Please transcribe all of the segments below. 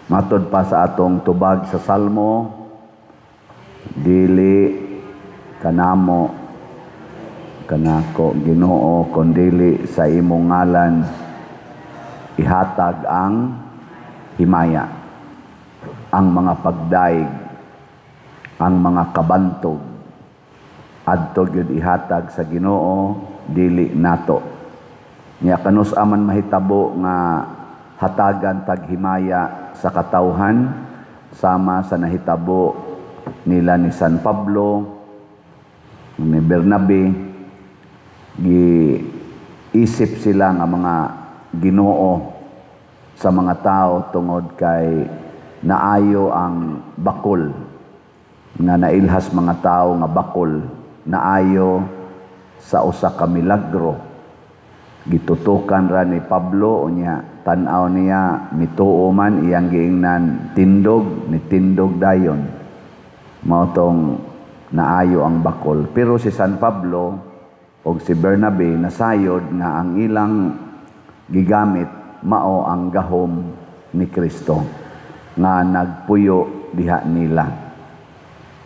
Matod pa sa atong tubag sa Salmo, dili kanamo kanako Ginoo kundili sa imong ngalan ihatag ang himaya, ang mga pagdaig, ang mga kabantog adto gyud ihatag sa Ginoo, dili nato. Nya kanus aman mahitabo nga hatagan tag himaya sa katawhan sama sa nahitabo nila ni San Pablo, ni Bernabe, giisip sila nga mga Ginoo sa mga tao tungod kay naayo ang bakol nga nailhas mga tao nga bakol naayo sa usa ka milagro. Gitutukan ra ni Pablo unya tan-aw niya mituo man iyang giingnan tindog ni tindog dayon mao tong naayo ang bakol. Pero si San Pablo o si Bernabe nasayod nga ang ilang gigamit mao ang gahom ni Kristo nga nagpuyo diha nila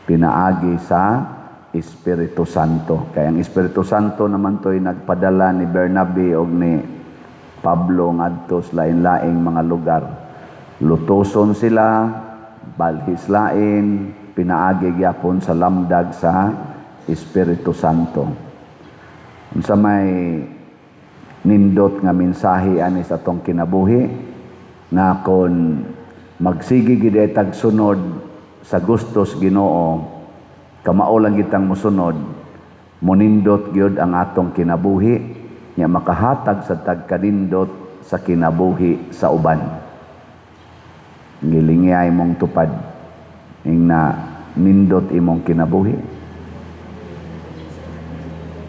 pinaagi sa Espiritu Santo. Kaya ang Espiritu Santo naman to'y nagpadala ni Bernabe o ni Pablo ngadto sa lain-laing mga lugar. Lutoson sila, balhislain, pinaagi gyapon sa lamdag sa Espiritu Santo. Unsa may nindot nga mensahe ani sa atong kinabuhi na kon magsigi gid tag sunod sa gustos Ginoo, kamao lang kitang mosunod, munindot gyud ang atong kinabuhi, nya makahatag sa tagkanindot sa kinabuhi sa uban. Gilingay mong tupad ing na nindot imong kinabuhi.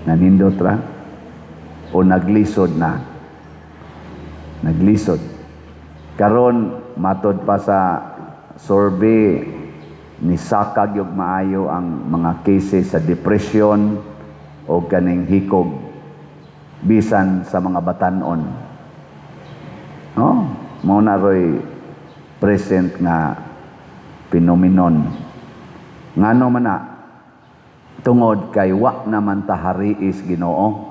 Nanindot ra o naglisod na. Naglisod. Karon matod pa sa survey ni sakag yung maayo ang mga cases sa depression o kaning hikog bisan sa mga batanon. Mao na roy present nga phenomenon. Ngano man na tungod kay wa naman tahariis Ginoo.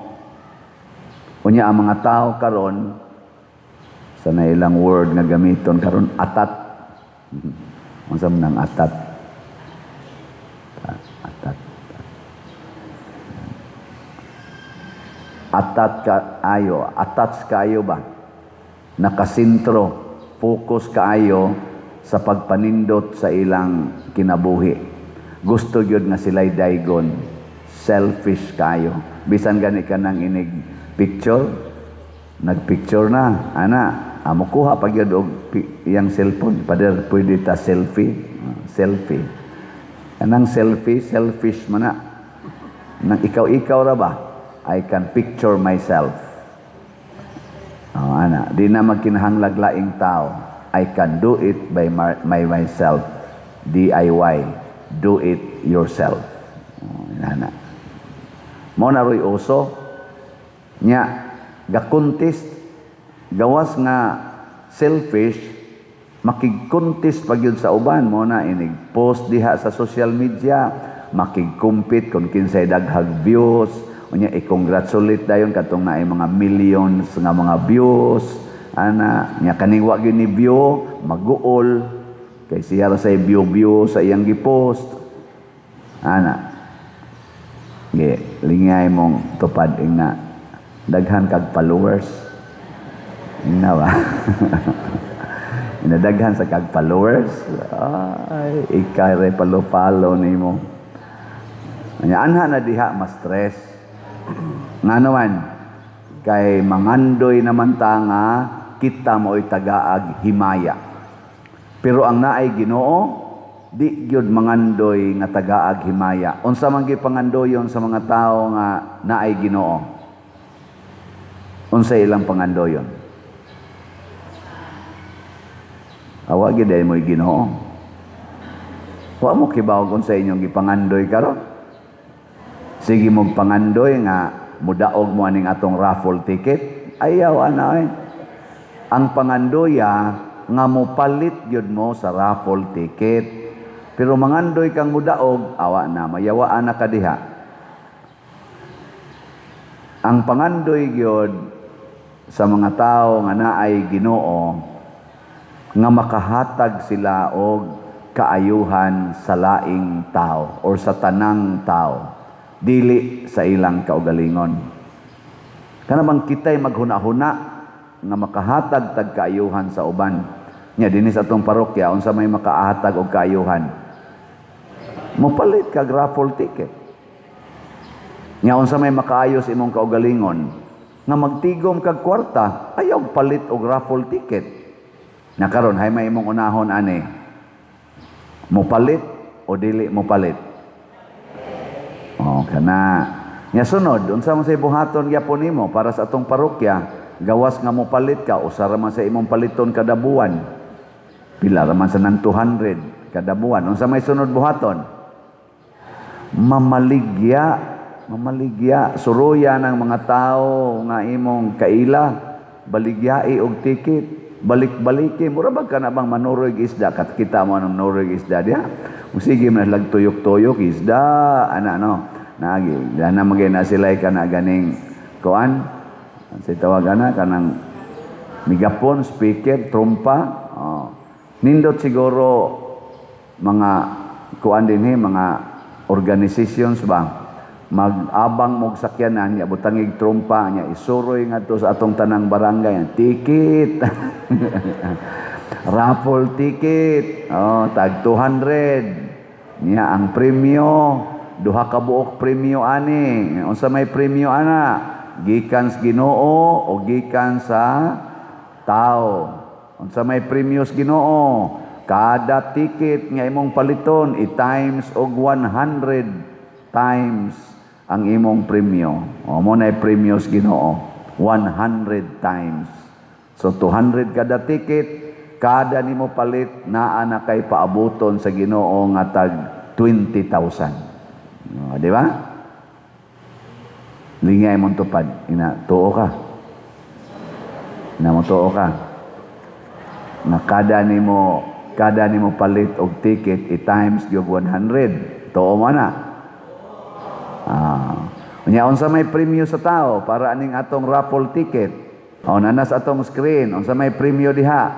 Unya ang mga tao karon sa nailang word nga gamiton karon atat. Unsa man ang atat? Attach kaayo ba? Nakasintro, focus kaayo sa pagpanindot sa ilang kinabuhi. Gusto gyud nga sila'y daygon, selfish kaayo. Bisan gani ka nang inig picture, nagpicture na, amo kuha pag yun og iyang cellphone, pader pwede ta selfie. Anang selfie, selfish man na. Nang ikaw ra ba? I can picture myself. Di na magkinahanglag laing tao. I can do it by myself. DIY. Do it yourself. Mo na roy uso. Nya, gakuntis, gawas nga selfish, makigkuntis pag yun sa uban mo na inig post diha sa social media, makigkumpit kung kinsay daghag views, unya i-congratulate dayon katong naay mga millions nga mga views, nya kaning wa gyud ni view, maguol kay siya ra say view sa iyang gipost. Lingay mong tupad na daghan kag followers. Ina ba? Inadaghan sa kag followers. Ay, ikay palo nimo. Anha na diha ma-stress. Nga naman, kay mangandoy naman ta nga kita mo'y tagaag himaya. Pero ang naay Ginoo, di gyud mangandoy nga tagaag himaya. Unsa man gyud pangandoyon sa mga tao nga naay Ginoo? Unsa ilang pangandoyon? Awa gyud ay mo'y Ginoo. Wa mo kibaw kung sa inyong gipangandoy karon. Sige mong pangandoy nga mudaog mo aning atong raffle ticket. Ayaw ang pangandoya nga mopalit gyud mo sa raffle ticket. Pero mangandoy kang mudaog, awa na, mayawaan na ka diha. Ang pangandoy gyud sa mga tao nga naay Ginoo nga makahatag sila og kaayuhan sa laing tao or sa tanang tao, dili sa ilang kaugalingon. Kanabang kita'y maghuna-huna nga makahatag tag kaayuhan sa uban. Nya dinhi sa atong parokya unsa may makahatag og kaayuhan, mopalit kag raffle ticket. Nya unsa may makaayos imong kaugalingon nga magtigom kag kwarta, ayaw palit og raffle ticket. Na karon hay may imong unahon ani, mopalit o dili mopalit? O kana. Nya sunod, unsa man say buhaton gyapon nimo para sa atong parokya, gawas nga mopalit ka, usa ra man sa imong paliton kada buwan. Pila ra man sa nang 200 kada buwan. Unsa may sunod buhaton? Mamaligya, suruya ng mga tao nga imong kaila, baligyai og ticket, balik-baliki, mura ba ka na bang manuroy isda, kat kita mo ng nuroy isda diya, sige man lag tuyok-tuyok isda, ana no, nagi, na magay na sila ka na ganing, kuan, sa tawag ana, kanang migapon, speaker, trompa, nindot siguro, mga, kuan din mga organizations ba, mag-abang mong sakyanan niya, butangig trompa niya, isuroy nga to sa atong tanang barangay, ticket, raffle ticket, tag 200, niya ang premyo, duha ka buok premyo ani, unsa may premyo ana, gikan sa Ginoo o gikan sa tao, unsa may premyo sa Ginoo, kada ticket nga imong paliton, i-times og 100 times ang imong premyo. O mo na premyo sa Ginoo, 100 times. So 200 kada ticket, kada nimo palit naa na kay paabuton sa Ginoo nga tag 20,000. Di ba? Lingay mong tupad. Tuo ka. Tuo ka. Na kada nimo palit og ticket, i-times gyud 100. Tuo mo na. Unya unsa may premyo sa tao para aning atong raffle ticket. Nanas atong screen, unsa may premyo diha?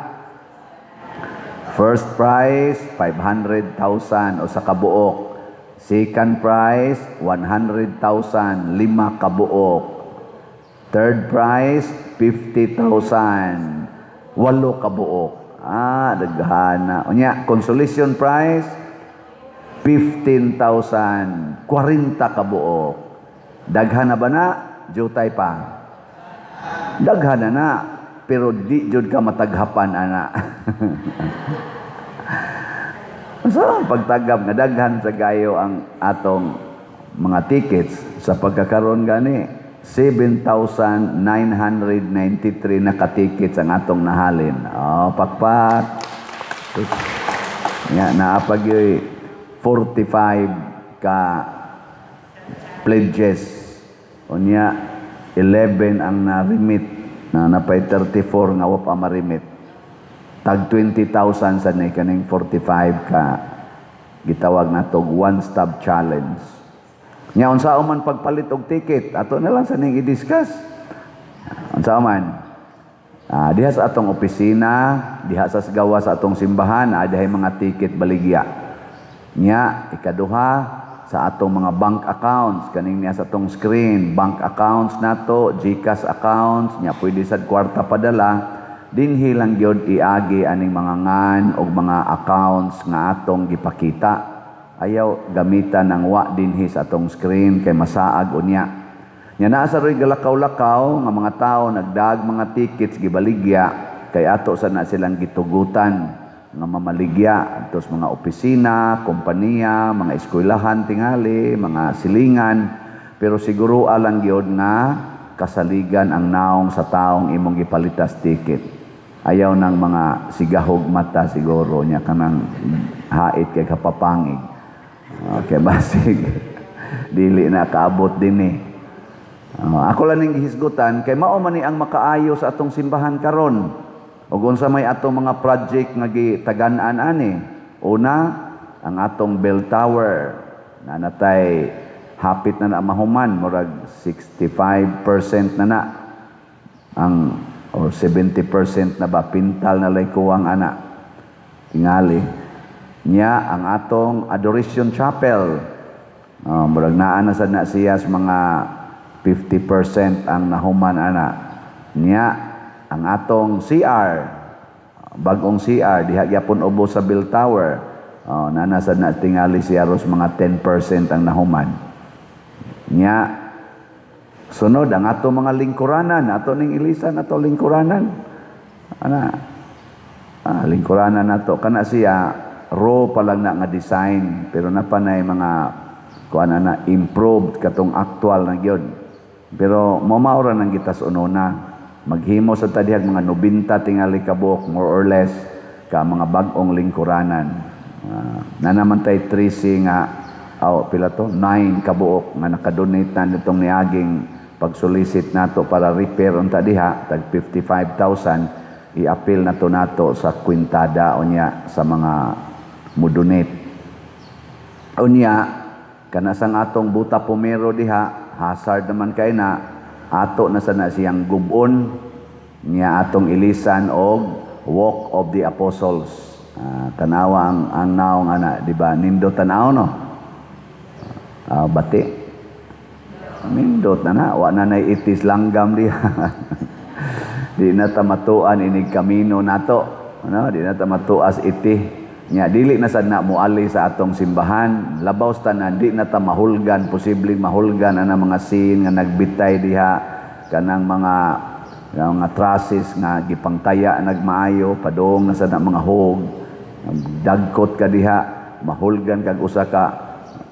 First prize 500,000 o sa kabuok. Second prize 100,000 5 kabuok. Third prize 50,000 8 kabuok. Daghana. Unya consolation prize 15,000, 40 kabuok. Daghan na ba na? Jutay pa. Daghan na, pero di jud ka mataghapan, ana. So, pagtagap nga daghan sa gayo ang atong mga tickets sa pagkakaroon gani, 7,993 na ka-tickets ang atong nahalin. Pakpak. Naapag yung 45 ka pledges. Unya 11 ang na-remit na napay 34 nga wa pa ma-remit. Tag 20,000 sa ni kaning 45 ka gitawag natog one-stop challenge. Nya unsa man pagpalit og ticket, ato na lang sa ning i-discuss. Unsa man? Diha sa atong opisina, diha sa gawa sa atong simbahan, diha mga ticket baligya. Nya ikaduha sa atong mga bank accounts, kaning niya sa atong screen, bank accounts nato, GCash accounts, nya pwede sad kwarta padala, dinhi lang gyud iagi aning mga ngan og mga accounts nga atong gipakita. Ayaw gamitan ng wa dinhi sa atong screen kay masaag unya. Nya naa sa roy galakaw-lakaw nga mga tawo nagdag mga tickets gibaligya kay ato sa na silang gitugutan nga mamaligya atos mga opisina, kompanya, mga eskwelahan tingali, mga silingan, pero siguro alang gyud nga kasaligan ang naong sa taong imong gipalitas ticket. Ayaw ng mga sigahog mata siguro niya kanang hait kay kapapangig. Okay, basig. Dili na kaabot din Ako lang ning gihisgutan kay mao man ni ang makaayo sa atong simbahan karon. ug unsa may atong mga project nga gitagan-an ani. Una, ang atong bell tower na natay hapit na mahuman, murag 65% na ang or 70% na ba pintal na lay kuwang ana. Tingali niya ang atong adoration chapel. Murag naa na sad na siya sa mga 50% ang nahuman ana. Niya ang atong CR, bagong CR diha gyapon ubos sa bell tower. Nanasad na tingali siya ros mga 10% ang nahuman. Nya sunod ang ato mga lingkuranan, ato ning ilisan ato lingkuranan. Lingkuranan nato kana siya raw pa lang na nga design pero napanay mga kuan na improved katong actual na gyud. Pero maura nang gitas unona. Maghimo sa tadihag mga 90 tingali ka buok more or less ka mga bag-ong lingkuranan. Na naman tay 3C nga pila to 9 kabuok nga nakadonate na nitong niaging pag-solicit nato para repair unta diha tag 55,000 i-appeal nato sa kwintada unya sa mga mudonate. Unya kana sang atong buta pomero diha hazard naman kay na ato na sana siyang gubon niya atong ilisan og Walk of the Apostles. Tanawa ang naong ana, di ba? Nindo tanaw no? Bati. Nindot na wa na itis langgam diha. Di na tamatuan inig kamino nato, no? Di na tamatuas iti. Nya dili na sad na muali sa atong simbahan, labaw tanan di na ta mahulgan, posibleng mahulgan ana mga scene nga nagbitay diha kanang mga trusses nga gipangtaya nagmaayo padong na sad na mga hog. Dagkot ka diha, mahulgan kag usa ka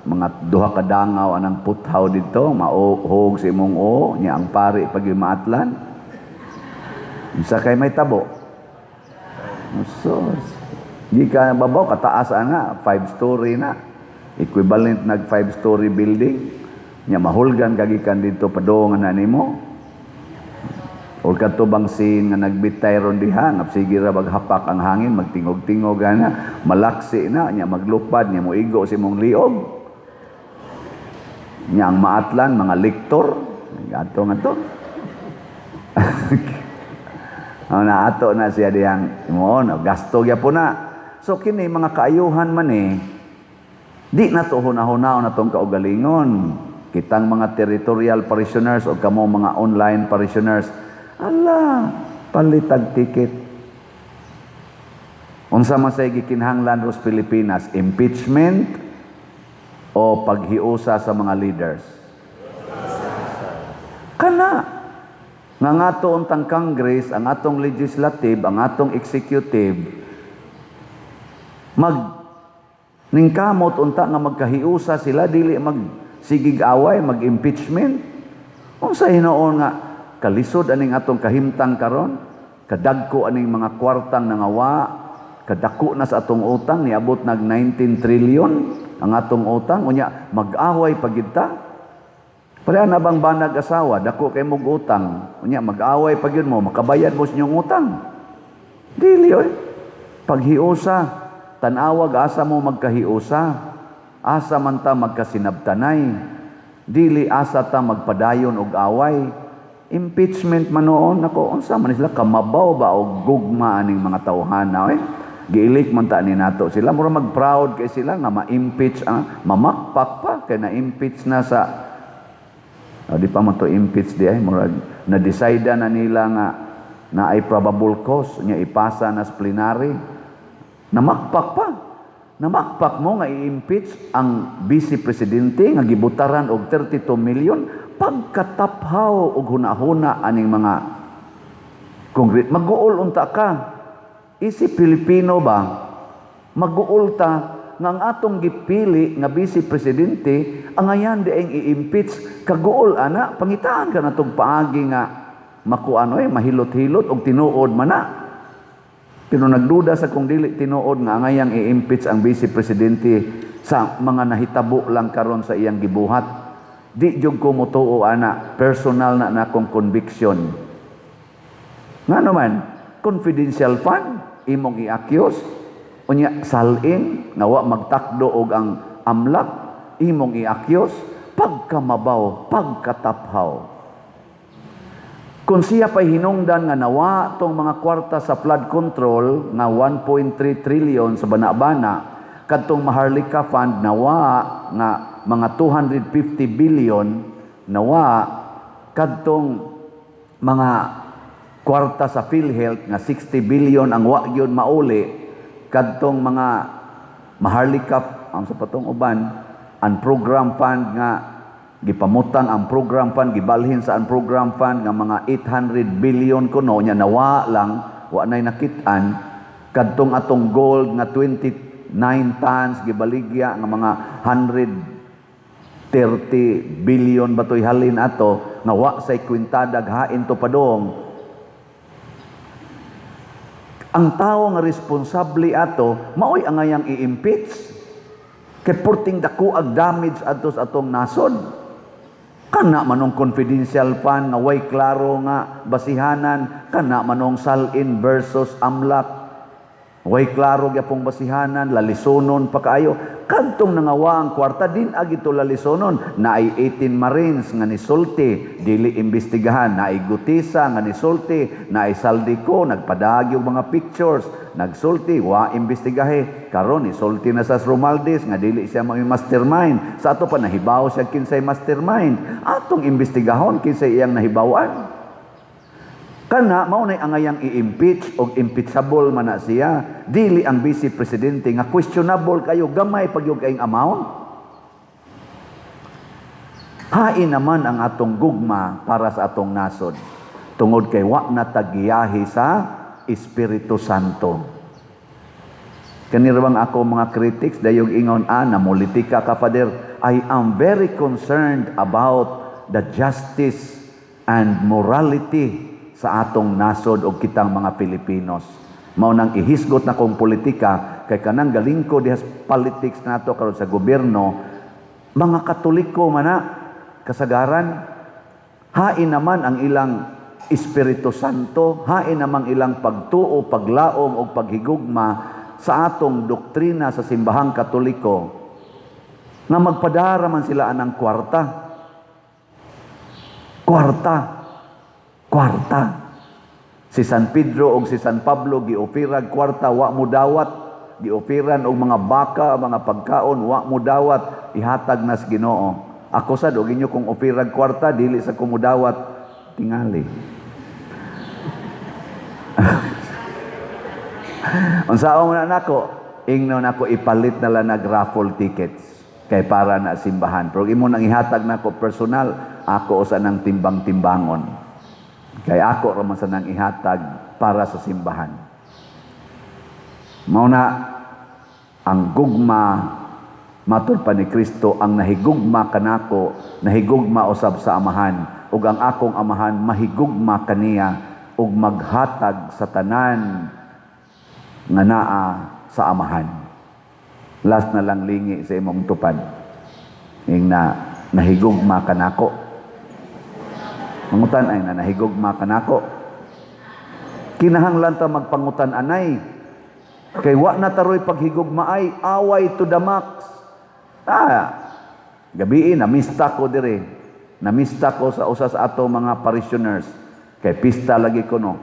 mga duha ka dangaw anang puthaw didto, mauhog si imong nya ang pari pag maatlan. Isa kay may tabo. So, di ka babaw kataas ana, 5-story na. Equivalent nag 5-story building. Nya mahulgan kagikan didto padong na nimo. O katubang scene nga nagbitay ron diha, nga sige ra maghapak ang hangin, magtingog-tingog na, malaksi na, nya maglupad, nya moigo si mong liog. Nya ang maatlan, mga liktor, ato. Ato na siya diyang, gasto ya po na. So kini mga kaayuhan man di na to hunahuna na tong kaugalingon. Kitang mga territorial parishioners o kamo mga online parishioners, palitag ticket. Unsa man say gikinahanglan ros Pilipinas, impeachment o paghiusa sa mga leaders? Kana nga ngato untang Congress, ang atong legislative, ang atong executive ningkamot unta nga magkahiusa sila dili magsigig away, mag-impeachment. Unsa hinuon nga kalisod aning atong kahimtang karon, kadagko aning mga kwartang nangawa, kadako na sa atong utang niabot nag 19 trillion ang atong utang, unya mag-away pagid ta. Pareha na bang banag asawa, dako kay mong utang, unya mag-away pagid mo, makabayad mo sa inyong utang. Dili paghiusa, tanawag asa mo magkahiusa, asa man ta magkasinabtanay, dili asa ta magpadayon og away. Impeachment man noon, nako, unsa man sila kamabaw ba o gugma aning mga tawhana, giilik man ta ni nato sila, mura mag-proud kay sila nga ma-impeach, mamakpak pa, kay na-impeach na sa, di pa man to impeach di mura na-decide na nila nga na ay probable cause, niya ipasa na sa plenary, namakpak pa. Namakpak mo nga i-impeach ang vice presidente nga gibutaran og 32 million pagkataphaw og hunahuna aning mga kongres. Mag-uol unta ka. Isip Pilipino ba? Mag-uol ta nga ang atong gipili nga vice presidente ang ayan di ang i-impeach kaguol ana pangitaan ka natong paagi nga makuano mahilot-hilot og tinuod man na. Pero nagduda sa kung dili tinuod nga ngayang i-impeach ang vice presidente sa mga nahitabo lang karon sa iyang gibuhat. Di jud ko motuo ana, personal na akong conviction. Nga naman, confidential fund imong i-accuse. Unya salin nga wa magtakdo og ang amlak imong i-accuse. Pagkamabaw, pagkataphaw. Kung siya pa'y hinungdan nga nawa tong mga kwarta sa flood control nga 1.3 trillion sa Banabana, kadtong Maharlika Fund nawa nga mga 250 billion nawa, kadtong mga kwarta sa PhilHealth nga 60 billion ang wa gyud mauli, kadtong mga Maharlika ang sa patong uban ang program fund nga gipamutang ang program fund, gibalhin sa ang program fund nga mga 800 billion kuno nya nawa lang, wa nay nakit-an. Kadtong atong gold nga 29 tons gibaligya nga mga 130 billion batoy halin ato nga wa say kwintada hain to padong. Ang tao nga responsable ato maoy angayang i-impeach kay porting dako ag damage adto sa atong nasod. Kana manong confidential fund nga way klaro nga basihanan, kana manong salin versus amlak, way klaro gyapong basihanan, lalisonon pa kaayo. Kadtong nangawa ang kwarta din agito lalisonon, naay 18 Marines nga nisulti, dili imbestigahan, naay Gutisa nga nisulti, naay Saldico nagpadagyo mga pictures, nagsulti wa imbestigahe. Karon isulti na sa Romualdez nga dili siya may mastermind. Sa ato pa nahibaw siya kinsay mastermind. Atong imbestigahon kinsay iyang nahibawan. Kana mao nay angayang i-impeach og impeachable man na siya. Dili ang vice presidente nga questionable kayo gamay pagyud kayong amount. Hain naman ang atong gugma para sa atong nasod. Tungod kay wa na tagiyahi sa Espiritu Santo. Kanirwang ako mga critics dayog ingon na politika ka Father, I am very concerned about the justice and morality sa atong nasod o kitang mga Pilipinos. Mao nang ihisgot na kong politika kay kanang galingko dihas politics nato karon sa gobyerno, mga Katoliko man na kasagaran, hain naman ang ilang Espiritu Santo, hain namang ilang pagtuo, paglaom o paghigugma sa atong doktrina sa simbahang Katoliko nga magpadara man sila anang kwarta. Si San Pedro o si San Pablo giopirag kwarta, wa mo dawat, giopiran og mga baka, mga pagkaon, wa mo dawat, ihatag nas Ginoo. Ako sad og inyo kung opirag kwarta dili sa kumudawat tingali. Unsaon man nako, ingnon nako ipalit na lang nag raffle tickets kay para na simbahan. Pero imo nang ihatag nako personal, ako usa nang timbang-timbangon. Kay ako raman sa nang ihatag para sa simbahan. Mao na ang gugma matud pa ni Kristo, ang nahigugma kanako, nahigugma usab sa amahan, ug ang akong amahan mahigugma kaniya ug maghatag sa tanan nga naa sa amahan. Last na lang lingi sa imong tupad. Ing nahigugma kanako. Mangutan ay na nahigugma kanako. Kinahanglan ta magpangutan anay. Kay wa na taroy paghigugma ay away to the max. Gabi namista ko dire. Namista ko sa usa sa ato mga parishioners. Kay pista lagi ko no.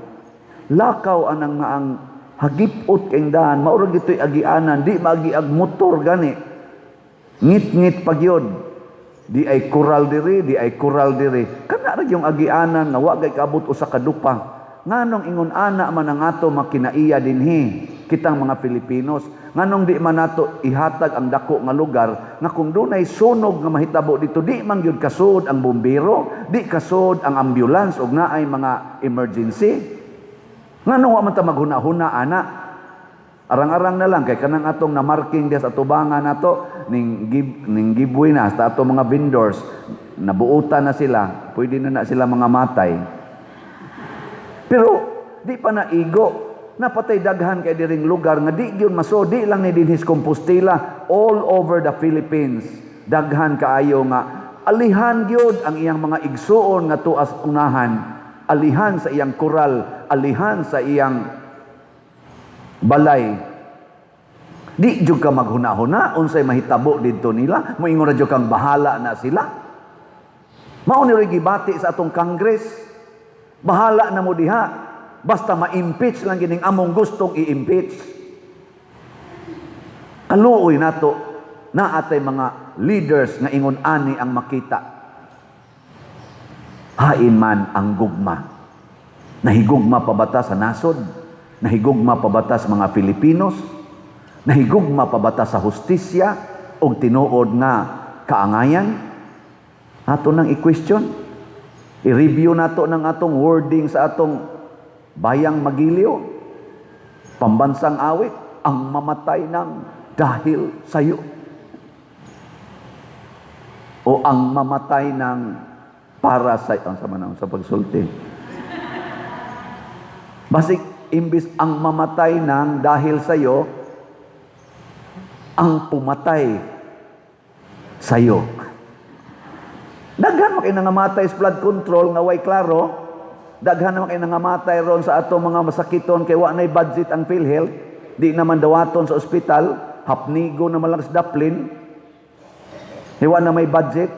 Lakaw anang nga ang hagipot kay daan, maurag ito'y agianan, di magiag motor gani. Ngit-ngit pagyod. Di ay kural diri, di ay kural diri. Kana ra yung agianan nga wa gay kaabot usa ka dupa. Nganong ingon ana man ang ato makinaiya dinhi kitang mga Pilipinos. Nganong di man nato ihatag ang dako nga lugar nga kung dunay sunog nga mahitabo dito, di man gyud kasud ang bombero, di kasud ang ambulance ug naay mga emergency. Nganong wa man ta maghuna-huna ana? Arang-arang na lang kay kanang atong na marking diya sa tubangan nato ning giveaway na sa atong mga vendors, nabuutan na sila, pwede na sila mga matay. Pero di pa na igo, napatay daghan kay diring lugar nga di gyud maso, di lang ni dinhis Compostela, all over the Philippines. Daghan kaayo nga alihan gyud ang iyang mga igsuon nga tuas unahan. alihan sa iyang koral, alihan sa iyang balay. Di jud ka maghuna-huna unsay mahitabo didto nila, moingon ra jud kang bahala na sila. Mao ni gibati sa atong Congress, bahala na mo diha, basta ma-impeach lang gining among gustong i-impeach. Kaluoy nato na atay mga leaders nga ingon ani ang makita. Hain man ang gugma. Nahigugma pa bata sa nasod? Nahigugma pa bata sa mga Filipinos? Nahigugma pa bata sa hustisya o tinuod nga kaangayan? Ato nang i-question. I-review nato ng atong wording sa atong bayang magiliw. Pambansang awit, ang mamatay ng dahil sayo. O ang mamatay ng para sa ang sama na sa pagsulti. Basig imbis ang mamatay ng dahil sayo, ang pumatay sayo. Daghan makay nangamatay sa flood control nga way klaro. Daghan makay nangamatay ron sa ato mga masakiton kay wa nay budget ang PhilHealth. Di naman dawaton sa ospital, hapnigo na lang sa daplin. Wa na may budget.